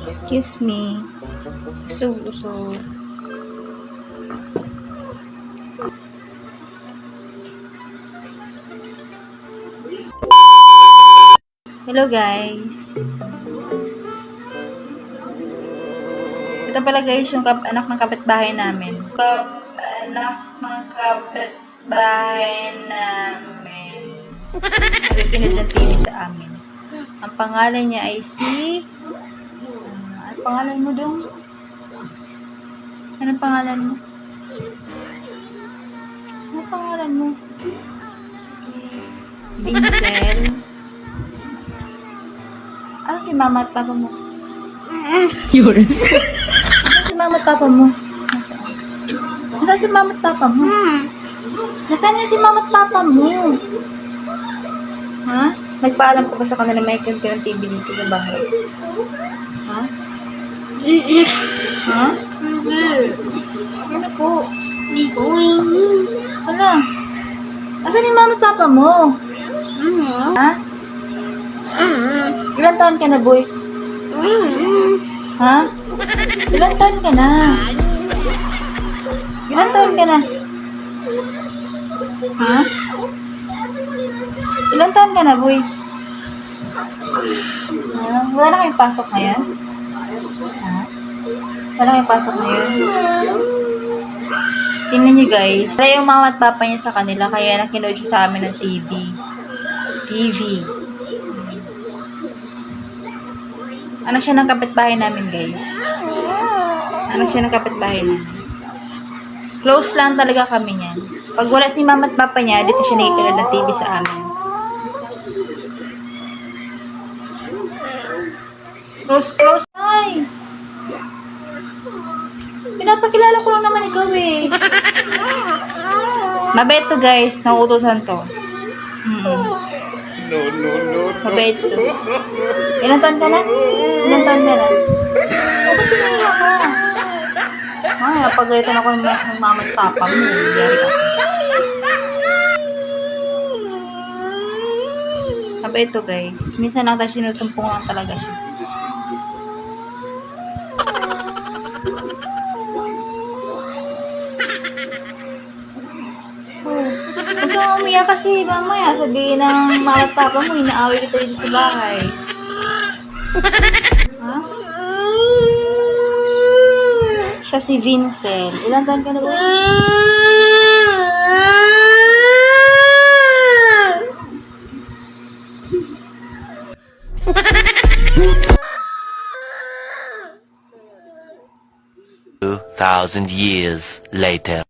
Excuse me. Usog. Hello guys. Ito pala guys yung anak ng kapitbahay namin. Anak ng kapitbahay namin. Nakikinig ng TV sa amin. Ang pangalan niya ay si... Ano pangalan mo dong? Anong pangalan mo? Anong pangalan mo? Vincel. Ah, si mama at papa mo. Yun. Nasaan si mama at papa mo? Nasaan? Nasaan si mama at papa mo? Nasaan nga si mama at papa mo? Ha? Nagpaalam ko ba sa kanila may kunti ng TV dito sa bahay? Ha? Ha? Ano po? Hindi ko Wala. Nasaan yung mama at papa mo? Ha? Ilan taon ka na, boy? Ha? Ilan taon ka na? Ilan taon ka na? Ha? Ilan taon ka na, boy? Wala na kayong pasok ngayon? Ha? Wala kayong pasok ngayon? Tingnan nyo guys. Kaya yung mama at papa niya sa kanila, kaya nakinood siya sa amin ng TV. Anak siya ng kapitbahay namin, guys. Anak siya ng kapitbahay namin. Close lang talaga kami niyan. Pag wala si mama at papa niya, dito siya nakikinig ng TV sa amin. Close. Ay! Pinapakilala ko lang naman ikaw eh. Mabait to guys. Nauutosan to. No. Mabait to. Ilan taon ka na? Bakit pinahira ka? Ay, pagalitan ako ng mama at papa mo. Yari ka. Mabait to guys. Minsan lang tayo sinusumpong lang talaga siya. Huwag kang umiyak kasi mamaya sabihin ng mama at papa mo, inaaway kita dito sa bahay. Ha? Siya si Vincel. Ilan taon ka na ba? 2,000 years later.